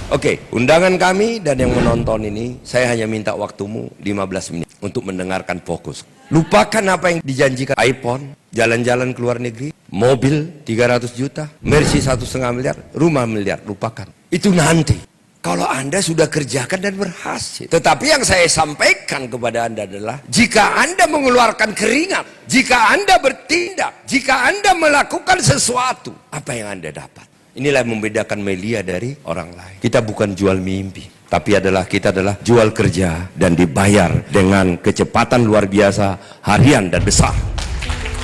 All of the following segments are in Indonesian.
Oke, undangan kami dan yang menonton ini, saya hanya minta waktumu 15 menit untuk mendengarkan fokus. Lupakan apa yang dijanjikan, iPhone, jalan-jalan ke luar negeri, mobil 300 juta, Mercy 1,5 miliar, rumah miliar, lupakan. Itu nanti. Kalau Anda sudah kerjakan dan berhasil. Tetapi yang saya sampaikan kepada Anda adalah, jika Anda mengeluarkan keringat, jika Anda bertindak, jika Anda melakukan sesuatu, apa yang Anda dapat? Inilah yang membedakan Melia dari orang lain. Kita bukan jual mimpi, tapi kita adalah jual kerja dan dibayar dengan kecepatan luar biasa, harian dan besar.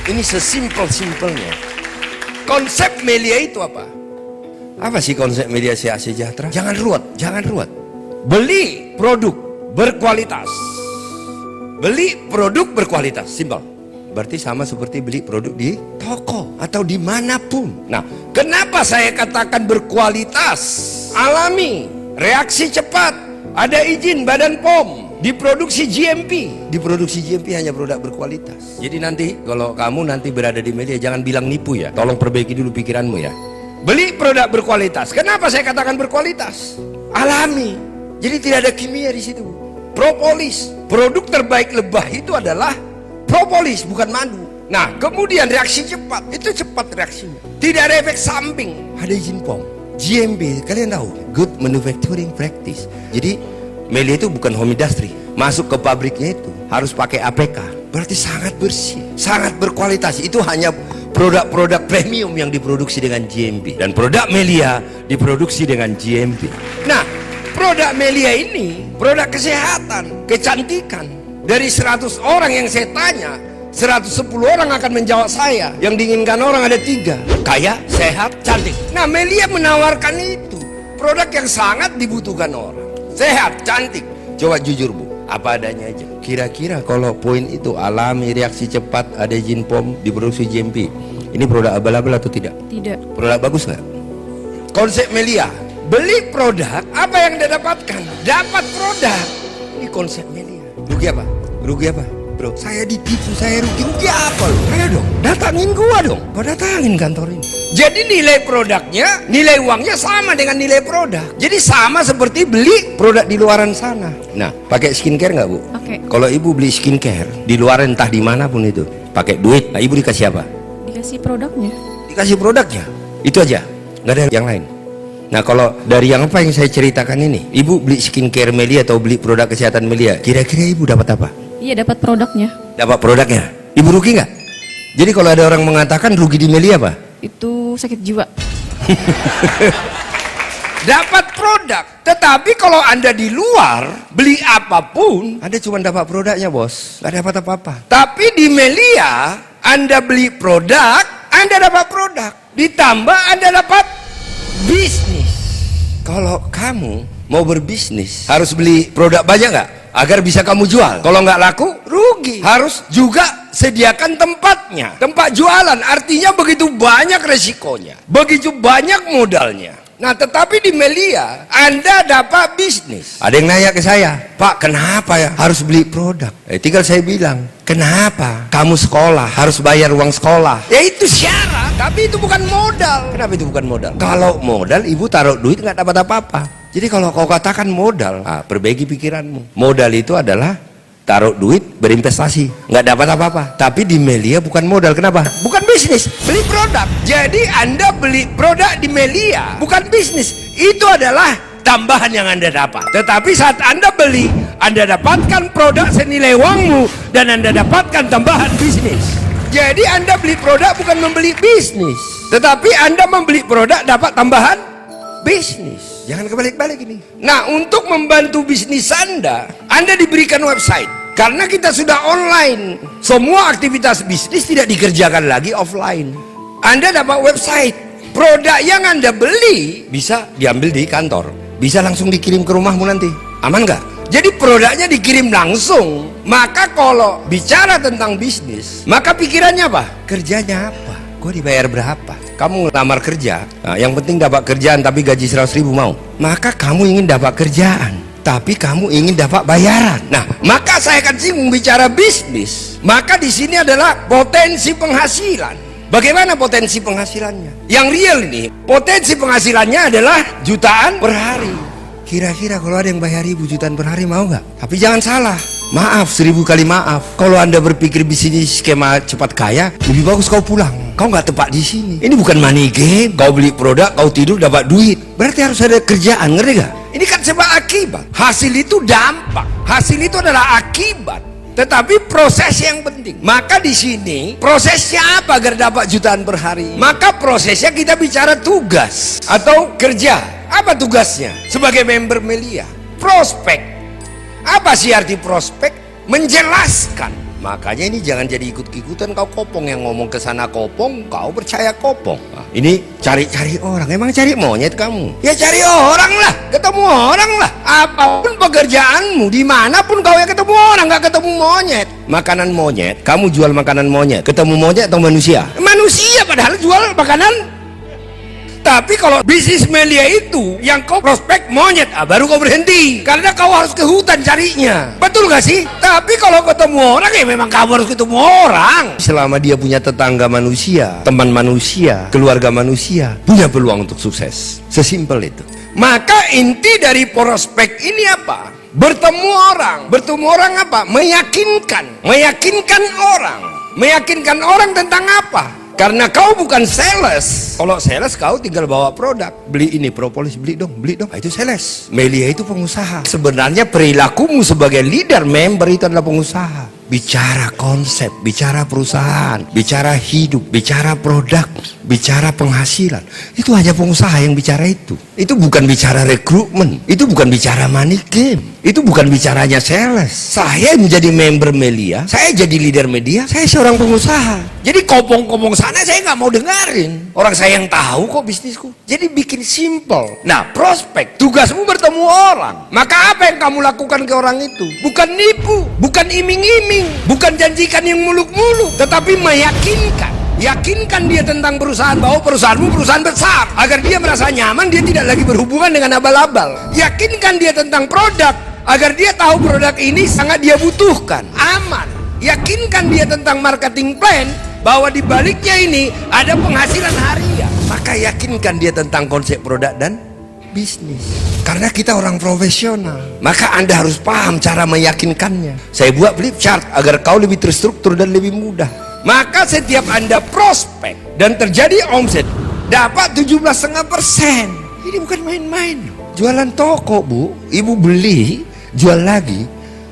Ini sesimpel-simpelnya. Konsep Melia itu apa? Apa sih konsep Media Sejahtera? Jangan ruwet, jangan ruwet. Beli produk berkualitas. Beli produk berkualitas, simpel. Berarti sama seperti beli produk di toko atau dimanapun. Nah, kenapa saya katakan berkualitas? Alami, reaksi cepat, ada izin Badan POM, diproduksi GMP. Diproduksi GMP hanya produk berkualitas. Jadi nanti kalau kamu nanti berada di media, jangan bilang nipu ya. Tolong perbaiki dulu pikiranmu ya. Beli produk berkualitas. Kenapa saya katakan berkualitas? Alami. Jadi tidak ada kimia di situ. Propolis, produk terbaik lebah itu adalah propolis, bukan madu. Nah, kemudian reaksi cepat, itu cepat reaksinya. Tidak ada efek samping, ada izin POM. GMP, kalian tahu, Good Manufacturing Practice. Jadi, Melia itu bukan home industry. Masuk ke pabriknya itu harus pakai APK. Berarti sangat bersih, sangat berkualitas. Itu hanya produk-produk premium yang diproduksi dengan GMP. Dan produk Melia diproduksi dengan GMP. Nah, produk Melia ini, produk kesehatan, kecantikan. Dari 100 orang yang saya tanya, 110 orang akan menjawab saya. Yang diinginkan orang ada 3. Kaya, sehat, cantik. Nah, Melia menawarkan itu. Produk yang sangat dibutuhkan orang. Sehat, cantik. Coba jujur Bu, apa adanya aja. Kira-kira kalau poin itu alami, reaksi cepat, ada izin POM, diproduksi GMP. Ini produk abal-abal atau tidak? Tidak. Produk bagus nggak? Konsep Melia, beli produk, apa yang Anda dapatkan? Dapat produk. Ini konsep Melia. Rugi apa? Rugi apa? Bro, saya ditipu, saya rugi apa lo? Ayo dong, datangin gua dong. Gua datangin kantor ini. Jadi nilai produknya, nilai uangnya sama dengan nilai produk. Jadi sama seperti beli produk di luaran sana. Nah, pakai skincare nggak Bu? Pakai. Kalau ibu beli skincare di luar entah di mana pun itu, pakai duit. Nah, ibu dikasih apa? Dikasih produknya. Dikasih produknya. Itu aja, nggak ada yang lain. Nah, kalau dari yang apa yang saya ceritakan ini, ibu beli skincare Melia atau beli produk kesehatan Melia, kira-kira ibu dapat apa? Iya, dapat produknya. Dapat produknya. Ibu rugi nggak? Jadi kalau ada orang mengatakan rugi di Melia apa? Itu sakit jiwa. Dapat produk. Tetapi kalau Anda di luar beli apapun, Anda cuma dapat produknya bos, nggak dapat apa-apa. Tapi di Melia, Anda beli produk, Anda dapat produk. Ditambah Anda dapat bisnis. Kalau kamu mau berbisnis, harus beli produk banyak nggak? Agar bisa kamu jual. Kalau nggak laku, rugi. Harus juga sediakan tempatnya, tempat jualan. Artinya begitu banyak resikonya, begitu banyak modalnya. Nah, tetapi di Melia, Anda dapat bisnis. Ada yang nanya ke saya, Pak, kenapa ya harus beli produk? Tinggal saya bilang, kenapa kamu sekolah harus bayar uang sekolah? Ya itu syarat, tapi itu bukan modal. Kenapa itu bukan modal? Kalau modal, ibu taruh duit nggak dapat apa-apa. Jadi kalau kau katakan modal, perbaiki pikiranmu. Modal itu adalah taruh duit, berinvestasi, nggak dapat apa-apa. Tapi di Melia bukan modal. Kenapa? Bukan bisnis, beli produk. Jadi Anda beli produk di Melia bukan bisnis. Itu adalah tambahan yang Anda dapat. Tetapi saat Anda beli, Anda dapatkan produk senilai uangmu dan Anda dapatkan tambahan bisnis. Jadi Anda beli produk bukan membeli bisnis, tetapi Anda membeli produk dapat tambahan bisnis. Jangan kebalik-balik ini. Nah, untuk membantu bisnis Anda diberikan website. Karena kita sudah online, semua aktivitas bisnis tidak dikerjakan lagi offline. Anda dapat website. Produk yang Anda beli bisa diambil di kantor, bisa langsung dikirim ke rumahmu nanti. Aman nggak? Jadi produknya dikirim langsung. Maka kalau bicara tentang bisnis, maka pikirannya apa? Kerjanya apa? Gue dibayar berapa? Kamu ngelamar kerja, nah, yang penting dapat kerjaan tapi gaji 100.000 mau. Maka kamu ingin dapat kerjaan, tapi kamu ingin dapat bayaran. Nah, maka saya akan singgung bicara bisnis. Maka di sini adalah potensi penghasilan. Bagaimana potensi penghasilannya? Yang real ini, potensi penghasilannya adalah jutaan per hari. Kira-kira kalau ada yang bayar 1.000 jutaan per hari mau nggak? Tapi jangan salah, maaf 1.000 kali maaf. Kalau Anda berpikir bisnis skema cepat kaya, lebih bagus kau pulang. Kau nggak tepat di sini. Ini bukan money game. Kau beli produk, kau tidur dapat duit. Berarti harus ada kerjaan, ngerti gak? Ini kan sebab akibat. Hasil itu dampak. Hasil itu adalah akibat. Tetapi proses yang penting. Maka di sini prosesnya apa agar dapat jutaan per hari? Maka prosesnya kita bicara tugas atau kerja. Apa tugasnya sebagai member Melia? Prospek. Apa sih arti prospek? Menjelaskan. Makanya ini jangan jadi ikut-ikutan kau kopong, yang ngomong ke sana kopong, kau percaya kopong. Nah, ini cari-cari orang. Emang cari monyet kamu? Ya cari orang lah, ketemu orang lah. Apapun pekerjaanmu, dimanapun kau ya ketemu orang, nggak ketemu monyet. Makanan monyet, kamu jual makanan monyet, ketemu monyet atau manusia? Manusia padahal jual makanan. Tapi kalau bisnis Melia itu yang kau prospek monyet, baru kau berhenti, karena kau harus ke hutan carinya. Betul gak sih? Tapi kalau ketemu orang, ya memang kamu harus ketemu orang. Selama dia punya tetangga manusia, teman manusia, keluarga manusia, punya peluang untuk sukses. Sesimpel itu. Maka inti dari prospek ini apa? Bertemu orang. Bertemu orang apa? Meyakinkan. Meyakinkan orang. Meyakinkan orang tentang apa? Karena kau bukan sales. Kalau sales kau tinggal bawa produk. Beli ini propolis, beli dong. Nah, itu sales. Melia itu pengusaha. Sebenarnya perilakumu sebagai leader member itu adalah pengusaha. Bicara konsep, bicara perusahaan, bicara hidup, bicara produk, bicara penghasilan. Itu hanya pengusaha yang bicara itu. Itu bukan bicara rekrutmen. Itu bukan bicara money game. Itu bukan bicaranya sales. Saya menjadi member Melia, saya jadi leader media, saya seorang pengusaha. Jadi kopong-kopong sana saya nggak mau dengerin. Orang saya yang tahu kok bisnisku. Jadi bikin simple. Nah, prospek, tugasmu bertemu orang. Maka apa yang kamu lakukan ke orang itu? Bukan nipu, bukan iming-iming, bukan janjikan yang muluk-muluk, tetapi meyakinkan. Yakinkan dia tentang perusahaan, bahwa perusahaanmu perusahaan besar, agar dia merasa nyaman, dia tidak lagi berhubungan dengan abal-abal. Yakinkan dia tentang produk, agar dia tahu produk ini sangat dia butuhkan, aman. Yakinkan dia tentang marketing plan, bahwa di baliknya ini ada penghasilan harian. Maka yakinkan dia tentang konsep produk dan bisnis. Karena kita orang profesional, maka Anda harus paham cara meyakinkannya. Saya buat flip chart agar kau lebih terstruktur dan lebih mudah. Maka setiap Anda prospek dan terjadi omset, dapat 17,5%. Ini bukan main-main. Jualan toko, Bu, ibu beli, jual lagi,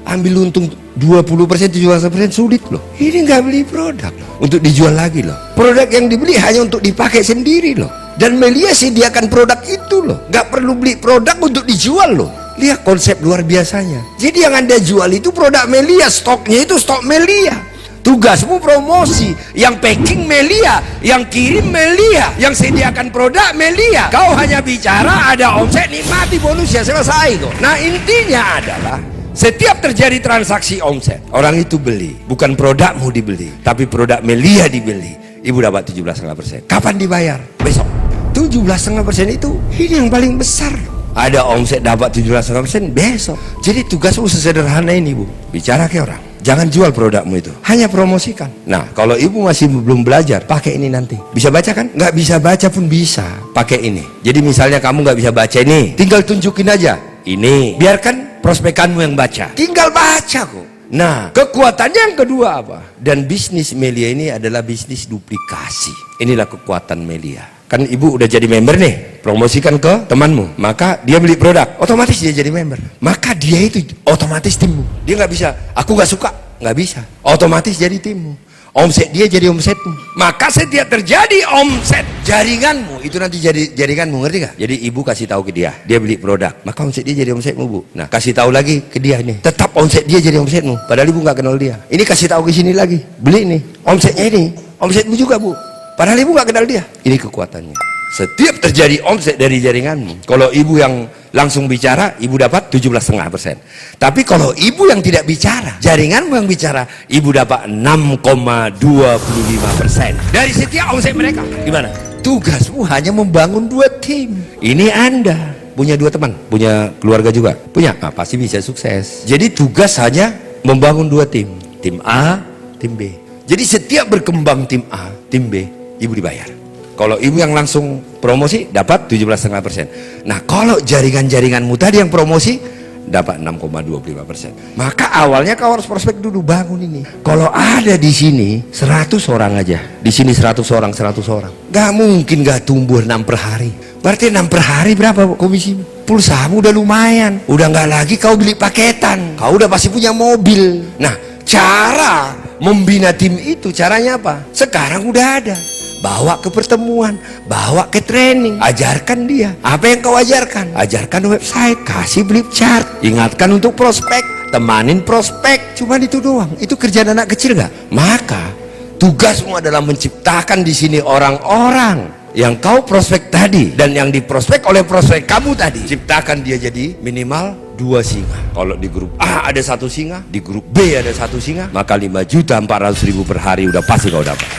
ambil untung 20%, 17% sulit loh. Ini nggak beli produk loh, untuk dijual lagi loh. Produk yang dibeli hanya untuk dipakai sendiri loh. Dan Melia sediakan produk itu loh. Nggak perlu beli produk untuk dijual loh. Lihat konsep luar biasanya. Jadi yang Anda jual itu produk Melia, stoknya itu stok Melia. Tugasmu promosi, yang packing Melia, yang kirim Melia, yang sediakan produk Melia. Kau hanya bicara ada omset, nikmati bonusnya, selesai kok. Nah, intinya adalah setiap terjadi transaksi omset, orang itu beli, bukan produkmu dibeli, tapi produk Melia dibeli. Ibu dapat 17,5%. Kapan dibayar? Besok. 17,5% itu ini yang paling besar. Ada omset dapat 17,5% besok. Jadi tugasmu sesederhana ini, Bu. Bicara ke orang. Jangan jual produkmu itu, hanya promosikan. Nah, kalau ibu masih belum belajar, pakai ini nanti. Bisa baca kan? Nggak bisa baca pun bisa pakai ini. Jadi misalnya kamu nggak bisa baca ini, tinggal tunjukin aja ini. Biarkan prospekanmu yang baca. Tinggal baca kok. Nah, kekuatannya yang kedua apa? Dan bisnis Melia ini adalah bisnis duplikasi. Inilah kekuatan Melia. Kan ibu udah jadi member nih, promosikan ke temanmu, maka dia beli produk, otomatis dia jadi member. Maka dia itu otomatis timmu. Dia nggak bisa, aku nggak suka, nggak bisa. Otomatis jadi timmu. Omset dia jadi omsetmu. Maka setiap terjadi omset jaringanmu, itu nanti jadi jaringanmu, ngerti gak? Jadi ibu kasih tahu ke dia beli produk, maka omset dia jadi omsetmu, Bu. Nah, kasih tahu lagi ke dia nih, tetap omset dia jadi omsetmu. Padahal ibu nggak kenal dia. Ini kasih tahu ke sini lagi, beli nih, omsetnya ini, omsetmu juga, Bu. Padahal ibu nggak kenal dia. Ini kekuatannya. Setiap terjadi omset dari jaringanmu, kalau ibu yang langsung bicara, ibu dapat 17,5%. Tapi kalau ibu yang tidak bicara, jaringanmu yang bicara, ibu dapat 6,25% dari setiap omset mereka. Gimana? Tugasmu hanya membangun 2 tim. Ini Anda punya 2 teman, punya keluarga juga, punya, nah, pasti bisa sukses. Jadi tugas hanya membangun 2 tim, tim A, tim B. Jadi setiap berkembang tim A, tim B, ibu dibayar. Kalau ibu yang langsung promosi dapat 17,5%. Nah, kalau jaringan-jaringanmu tadi yang promosi dapat 6,25%. Maka awalnya kau harus prospek dulu, bangun ini. Kalau ada di sini 100 orang aja, di sini 100 orang, 100 orang, gak mungkin gak tumbuh 6 per hari. Berarti 6 per hari berapa komisi? Pulsamu udah lumayan, udah gak lagi kau beli paketan, kau udah pasti punya mobil. Nah, cara membina tim itu caranya apa? Sekarang udah ada. Bawa ke pertemuan, bawa ke training, ajarkan dia. Apa yang kau ajarkan? Ajarkan website, kasih flip chart, ingatkan untuk prospek, temanin prospek. Cuma itu doang. Itu kerjaan anak kecil gak? Maka tugasmu adalah menciptakan di sini orang-orang yang kau prospek tadi dan yang diprospek oleh prospek kamu tadi. Ciptakan dia jadi minimal 2 singa. Kalau di grup A ada 1 singa, di grup B ada 1 singa, maka 5.400.000 per hari udah pasti kau dapat.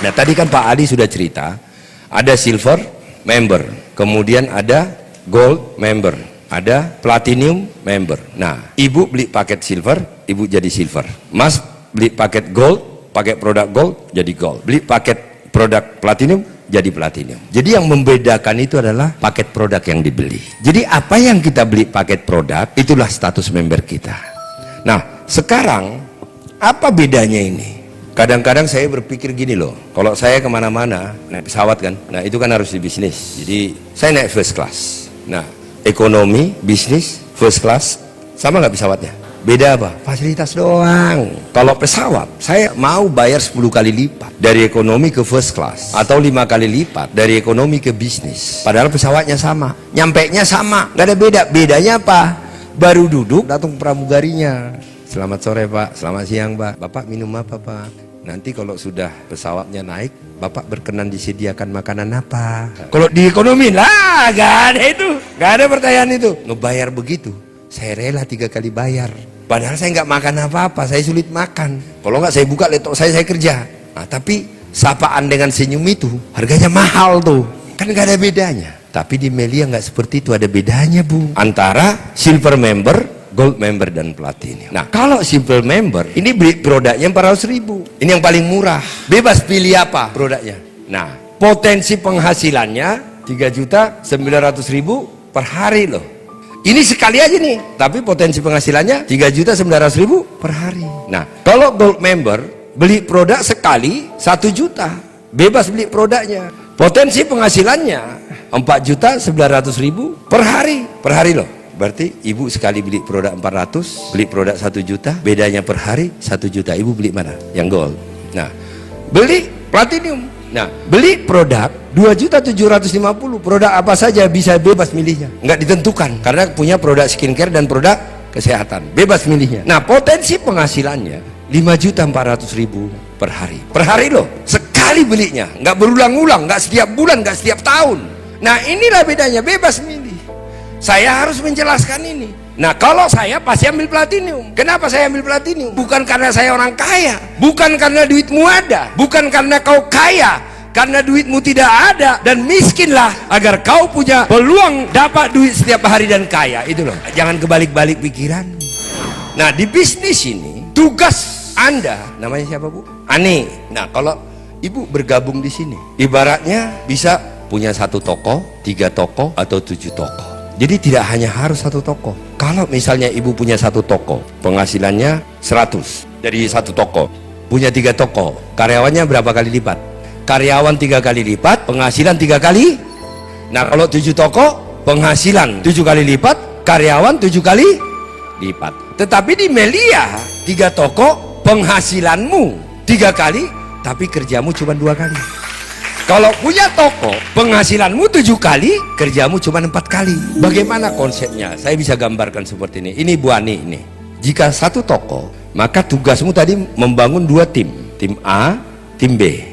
Nah, tadi kan Pak Adi sudah cerita, ada silver member, kemudian ada gold member, ada platinum member. Nah, ibu beli paket silver, ibu jadi silver. Mas beli paket gold, pakai produk gold, jadi gold. Beli paket produk platinum, jadi platinum. Jadi yang membedakan itu adalah paket produk yang dibeli. Jadi apa yang kita beli paket produk, itulah status member kita. Nah, sekarang apa bedanya ini? Kadang-kadang saya berpikir gini loh, kalau saya kemana-mana naik pesawat kan, nah itu kan harus di bisnis. Jadi saya naik first class. Nah, ekonomi, bisnis, first class sama nggak pesawatnya? Beda apa? Fasilitas doang. Kalau pesawat, saya mau bayar 10 kali lipat dari ekonomi ke first class, atau 5 kali lipat dari ekonomi ke bisnis. Padahal pesawatnya sama, nyampainya sama, nggak ada beda. Bedanya apa? Baru duduk, datang pramugarinya. Selamat sore Pak, selamat siang Pak. Bapak minum apa Pak? Nanti kalau sudah pesawatnya naik, Bapak berkenan disediakan makanan apa? Kalau di ekonomi lah, gak ada itu, gak ada pertanyaan itu. Ngebayar begitu, saya rela 3 kali bayar. Padahal saya nggak makan apa-apa, saya sulit makan. Kalau nggak saya buka laptop saya kerja. Nah, tapi sapaan dengan senyum itu harganya mahal tuh, kan nggak ada bedanya. Tapi di Melia nggak seperti itu, ada bedanya Bu, antara silver member, gold member dan platinum. Nah, kalau silver member ini beli produknya 400.000. Ini yang paling murah. Bebas pilih apa produknya. Nah, potensi penghasilannya 3.900.000 per hari loh. Ini sekali aja nih, tapi potensi penghasilannya 3.900.000 per hari. Nah, kalau gold member beli produk sekali 1 juta, bebas beli produknya. Potensi penghasilannya 4.900.000 per hari loh. Berarti ibu sekali beli produk 400, beli produk 1 juta, bedanya per hari 1 juta. Ibu beli mana? Yang gold. Nah, beli platinum. Nah, beli produk 2.750.000, produk apa saja bisa bebas milihnya, nggak ditentukan karena punya produk skincare dan produk kesehatan, bebas milihnya. Nah, potensi penghasilannya 5.400.000 per hari loh, sekali belinya, nggak berulang-ulang, nggak setiap bulan, nggak setiap tahun. Nah, inilah bedanya, bebas milih. Saya harus menjelaskan ini. Nah, kalau saya pasti ambil platinum. Kenapa saya ambil platinum? Bukan karena saya orang kaya, bukan karena duitmu ada, bukan karena kau kaya, karena duitmu tidak ada dan miskinlah agar kau punya peluang dapat duit setiap hari dan kaya. Itu loh, jangan kebalik-balik pikiran. Nah, di bisnis ini tugas Anda, namanya siapa Bu? Ani. Nah, kalau ibu bergabung di sini, ibaratnya bisa punya 1 toko, 3 toko, atau 7 toko. Jadi tidak hanya harus 1 toko. Kalau misalnya ibu punya 1 toko, penghasilannya 100 dari 1 toko, punya 3 toko, karyawannya berapa kali lipat? Karyawan 3 kali lipat, penghasilan 3 kali. Nah, kalau 7 toko, penghasilan 7 kali lipat, karyawan 7 kali lipat. Tetapi di Melia 3 toko, penghasilanmu 3 kali, tapi kerjamu cuma 2 kali. Kalau punya toko, penghasilanmu 7 kali, kerjamu cuma 4 kali. Bagaimana konsepnya? Saya bisa gambarkan seperti ini. Ini Bu Ani ini. Jika 1 toko, maka tugasmu tadi membangun 2 tim. Tim A, tim B.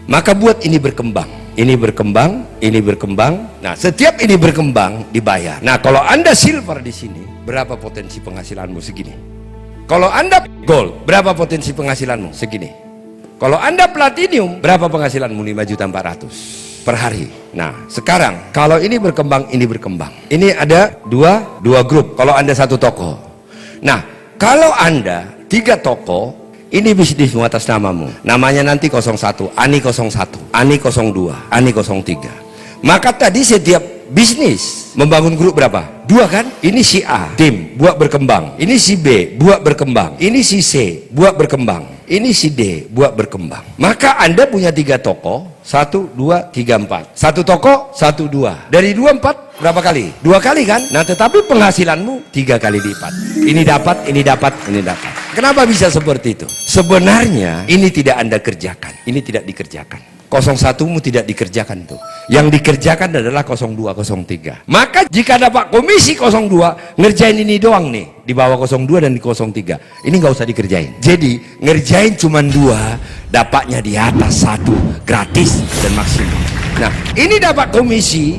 Maka buat ini berkembang. Ini berkembang, ini berkembang. Nah, setiap ini berkembang dibayar. Nah, kalau Anda silver di sini, berapa potensi penghasilanmu? Segini. Kalau Anda gold, berapa potensi penghasilanmu? Segini. Kalau Anda platinum, berapa penghasilanmu? 5.400.000 per hari. Nah, sekarang kalau ini berkembang, ini berkembang. Ini ada dua grup. Kalau Anda 1 toko. Nah, kalau Anda 3 toko, Ini bisnismu atas namamu. Namanya nanti 01, Ani 01, Ani 02, Ani 03. Maka tadi setiap bisnis membangun grup berapa? 2 kan? Ini si A, tim, buat berkembang. Ini si B, buat berkembang. Ini si C, buat berkembang. Ini si D, buat berkembang. Maka Anda punya 3 toko, 1, 2, 3, 4. 1 toko, 1, 2. Dari 2, 4, berapa kali? 2 kali kan? Nah tetapi penghasilanmu 3 kali lipat. Ini dapat, ini dapat, ini dapat. Kenapa bisa seperti itu? Sebenarnya ini tidak Anda kerjakan. Ini tidak dikerjakan. 01mu tidak dikerjakan tuh. Yang dikerjakan adalah 02, 03. Maka jika dapat komisi 02, ngerjain ini doang nih. Di bawah 02 dan di 03. Ini nggak usah dikerjain. Jadi ngerjain cuma 2, dapatnya di atas 1, gratis dan maksimum. Nah, ini dapat komisi,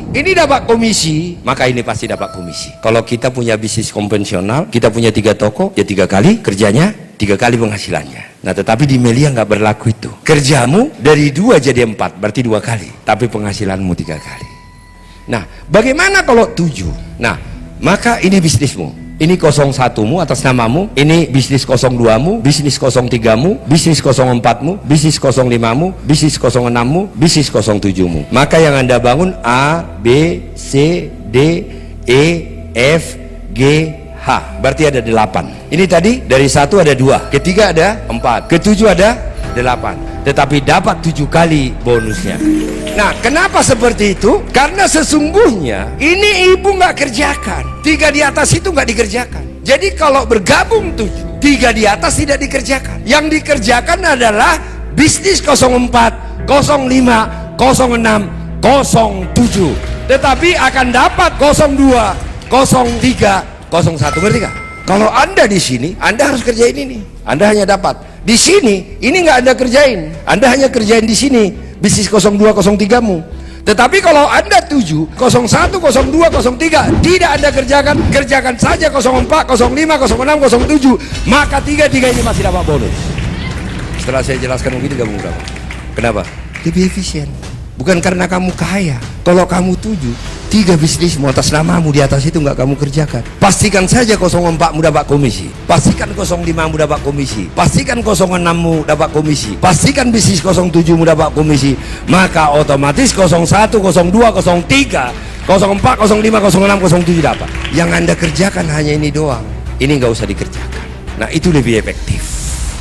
maka ini pasti dapat komisi. Kalau kita punya bisnis konvensional, kita punya 3 toko, ya 3 kali kerjanya, 3 kali penghasilannya. Nah, tetapi di Melia nggak berlaku itu. Kerjamu dari 2 jadi 4, berarti 2 kali, tapi penghasilanmu 3 kali. Nah, bagaimana kalau 7? Nah, maka ini bisnismu. Ini 01mu atas namamu, ini bisnis 02mu, bisnis 03mu, bisnis 04mu, bisnis 05mu, bisnis 06mu, bisnis 07mu. Maka yang Anda bangun A, B, C, D, E, F, G, H. Berarti ada 8. Ini tadi dari 1 ada 2, ketiga ada 4, ke-7 ada 8. Tetapi dapat 7 kali bonusnya. Nah, kenapa seperti itu? Karena sesungguhnya ini ibu nggak kerjakan. 3 di atas itu nggak dikerjakan. Jadi kalau bergabung 7, 3 di atas tidak dikerjakan. Yang dikerjakan adalah bisnis 04, 05, 06, 07. Tetapi akan dapat 02, 03, 01. Ngerti nggak? Kalau Anda di sini, Anda harus kerjain ini. Anda hanya dapat. Di sini, ini nggak Anda kerjain. Anda hanya kerjain di sini. Bisnis 02, 03mu. Tetapi kalau Anda 7, 01, 02, 03 tidak Anda kerjakan, kerjakan saja 04, 05, 06, 07, maka 3 ini masih dapat bonus. Setelah saya jelaskan begitu gabung berapa? Kenapa? Lebih efisien. Bukan karena kamu kaya. Kalau kamu 7, 3 bisnismu atas namamu, di atas itu nggak kamu kerjakan. Pastikan saja 04mu dapat komisi. Pastikan 05mu dapat komisi. Pastikan 06mu dapat komisi. Pastikan bisnis 07mu dapat komisi. Maka otomatis 01, 02, 03, 04, 05, 06, 07 dapat. Yang Anda kerjakan hanya ini doang. Ini nggak usah dikerjakan. Nah, itu lebih efektif.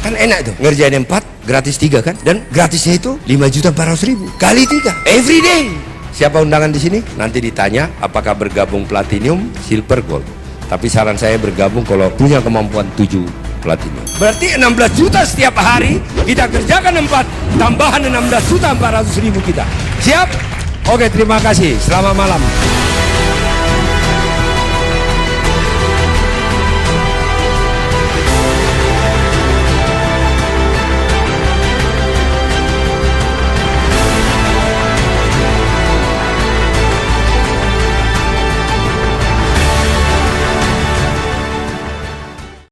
Kan enak tuh, ngerjain 4 gratis 3 kan, dan gratisnya itu 5.400.000 kali 3 every day. Siapa undangan di sini? Nanti ditanya apakah bergabung platinum, silver, gold. Tapi saran saya bergabung kalau punya kemampuan 7 platinum. Berarti 16 juta setiap hari kita kerjakan 4, tambahan 16.400.000 kita. Siap? Oke, terima kasih. Selamat malam.